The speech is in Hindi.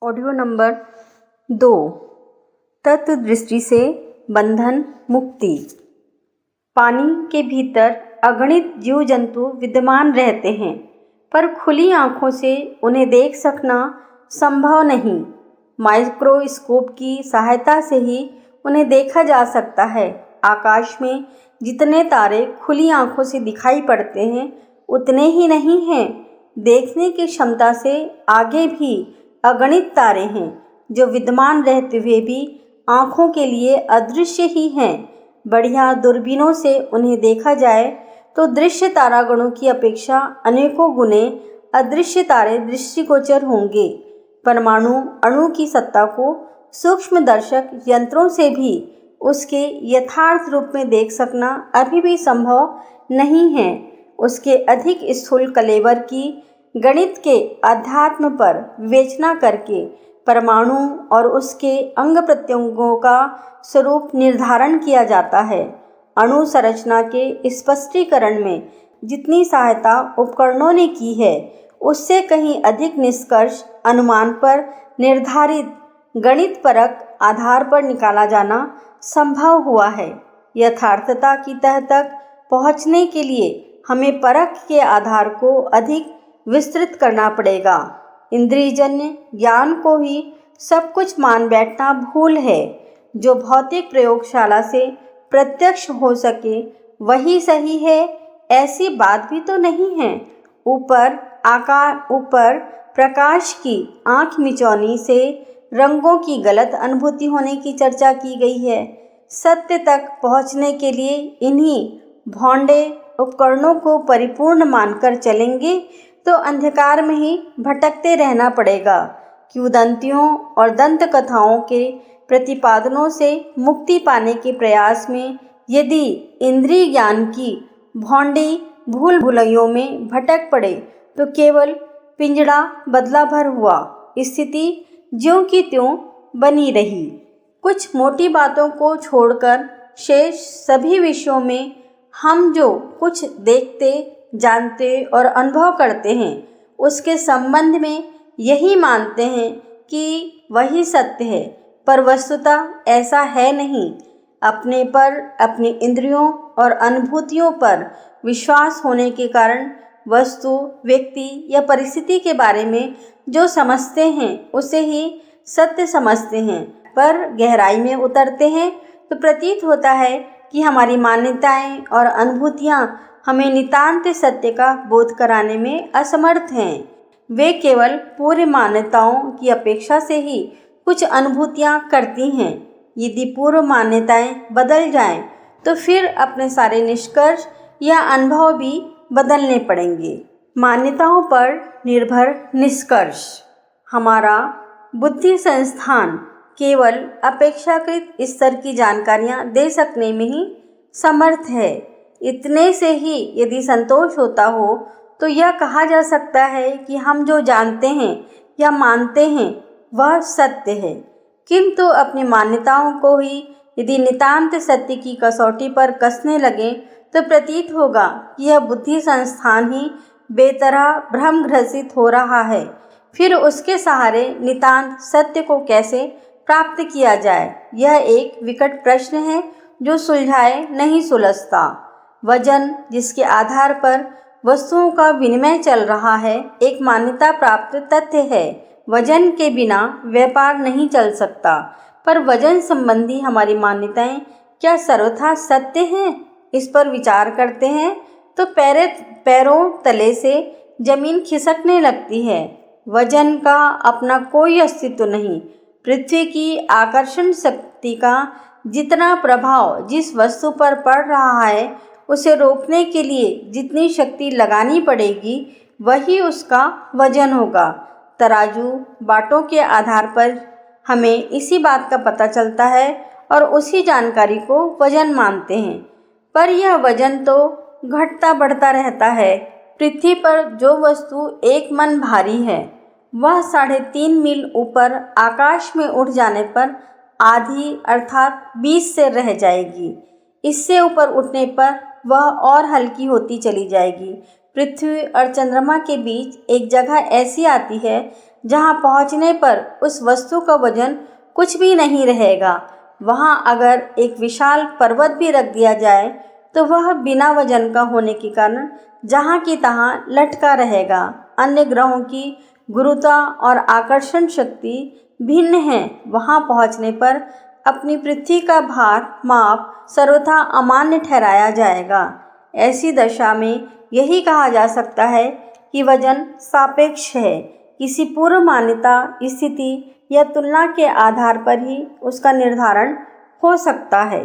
Audio number 2। तत्व दृष्टि से बंधन मुक्ति। पानी के भीतर अगणित जीव जंतु विद्यमान रहते हैं, पर खुली आँखों से उन्हें देख सकना संभव नहीं। माइक्रोस्कोप की सहायता से ही उन्हें देखा जा सकता है। आकाश में जितने तारे खुली आँखों से दिखाई पड़ते हैं, उतने ही नहीं हैं। देखने की क्षमता से आगे भी अगणित तारे हैं, जो विद्यमान रहते हुए भी आँखों के लिए अदृश्य ही हैं। बढ़िया दूरबीनों से उन्हें देखा जाए तो दृश्य तारागणों की अपेक्षा अनेकों गुने अदृश्य तारे दृष्टिगोचर होंगे। परमाणु अणु की सत्ता को सूक्ष्मदर्शक यंत्रों से भी उसके यथार्थ रूप में देख सकना अभी भी संभव नहीं है। उसके अधिक स्थूल कलेवर की गणित के अध्यात्म पर विवेचना करके परमाणु और उसके अंग प्रत्यंगों का स्वरूप निर्धारण किया जाता है। अणु संरचना के स्पष्टीकरण में जितनी सहायता उपकरणों ने की है, उससे कहीं अधिक निष्कर्ष अनुमान पर निर्धारित गणितपरक आधार पर निकाला जाना संभव हुआ है। यथार्थता की तह तक पहुँचने के लिए हमें परख के आधार को अधिक विस्तृत करना पड़ेगा। इंद्रियजन्य ज्ञान को ही सब कुछ मान बैठना भूल है। जो भौतिक प्रयोगशाला से प्रत्यक्ष हो सके वही सही है, ऐसी बात भी तो नहीं है। ऊपर प्रकाश की आँख मिचौनी से रंगों की गलत अनुभूति होने की चर्चा की गई है। सत्य तक पहुँचने के लिए इन्हीं भौंडे उपकरणों को परिपूर्ण मानकर चलेंगे तो अंधकार में ही भटकते रहना पड़ेगा। किंवदंतियों और दंत कथाओं के प्रतिपादनों से मुक्ति पाने के प्रयास में यदि इंद्रिय ज्ञान की भौंडी भूल भुलैयों में भटक पड़े तो केवल पिंजड़ा बदला भर हुआ स्थिति ज्यों की त्यों बनी रही। कुछ मोटी बातों को छोड़कर शेष सभी विषयों में हम जो कुछ देखते, जानते और अनुभव करते हैं, उसके संबंध में यही मानते हैं कि वही सत्य है, पर वस्तुतः ऐसा है नहीं। अपने पर, अपनी इंद्रियों और अनुभूतियों पर विश्वास होने के कारण वस्तु, व्यक्ति या परिस्थिति के बारे में जो समझते हैं उसे ही सत्य समझते हैं। पर गहराई में उतरते हैं तो प्रतीत होता है कि हमारी मान्यताएं और अनुभूतियां हमें नितांत सत्य का बोध कराने में असमर्थ हैं। वे केवल पूर्व मान्यताओं की अपेक्षा से ही कुछ अनुभूतियां करती हैं। यदि पूर्व मान्यताएं बदल जाएं, तो फिर अपने सारे निष्कर्ष या अनुभव भी बदलने पड़ेंगे। मान्यताओं पर निर्भर निष्कर्ष। हमारा बुद्धि संस्थान केवल अपेक्षाकृत स्तर की जानकारियां दे सकने में ही समर्थ है। इतने से ही यदि संतोष होता हो तो यह कहा जा सकता है कि हम जो जानते हैं या मानते हैं वह सत्य है। किंतु अपनी मान्यताओं को ही यदि नितांत सत्य की कसौटी पर कसने लगे तो प्रतीत होगा कि यह बुद्धि संस्थान ही बेतरह भ्रमग्रसित हो रहा है। फिर उसके सहारे नितांत सत्य को कैसे प्राप्त किया जाए, यह एक विकट प्रश्न है जो सुलझाए नहीं सुलझता। वजन, जिसके आधार पर वस्तुओं का विनिमय चल रहा है, एक मान्यता प्राप्त तथ्य है। वजन के बिना व्यापार नहीं चल सकता। पर वजन संबंधी हमारी मान्यताएं क्या सर्वथा सत्य हैं? इस पर विचार करते हैं तो पैरों तले से जमीन खिसकने लगती है। वजन का अपना कोई अस्तित्व नहीं। पृथ्वी की आकर्षण शक्ति का जितना प्रभाव जिस वस्तु पर पड़ रहा है, उसे रोकने के लिए जितनी शक्ति लगानी पड़ेगी, वही उसका वजन होगा। तराजू बाटों के आधार पर हमें इसी बात का पता चलता है और उसी जानकारी को वजन मानते हैं। पर यह वजन तो घटता बढ़ता रहता है। पृथ्वी पर जो वस्तु एक मन भारी है, वह 3.5 मील ऊपर आकाश में उठ जाने पर आधी अर्थात 20 से रह जाएगी। इससे ऊपर उठने पर वह और हल्की होती चली जाएगी। पृथ्वी और चंद्रमा के बीच एक जगह ऐसी आती है जहाँ पहुँचने पर उस वस्तु का वजन कुछ भी नहीं रहेगा। वहाँ अगर एक विशाल पर्वत भी रख दिया जाए तो वह बिना वजन का होने के कारण जहाँ की तहाँ लटका रहेगा। अन्य ग्रहों की गुरुत्वा और आकर्षण शक्ति भिन्न है। वहाँ पहुँचने पर अपनी पृथ्वी का भार माप सर्वथा अमान्य ठहराया जाएगा। ऐसी दशा में यही कहा जा सकता है कि वजन सापेक्ष है। किसी पूर्व मान्यता, स्थिति या तुलना के आधार पर ही उसका निर्धारण हो सकता है।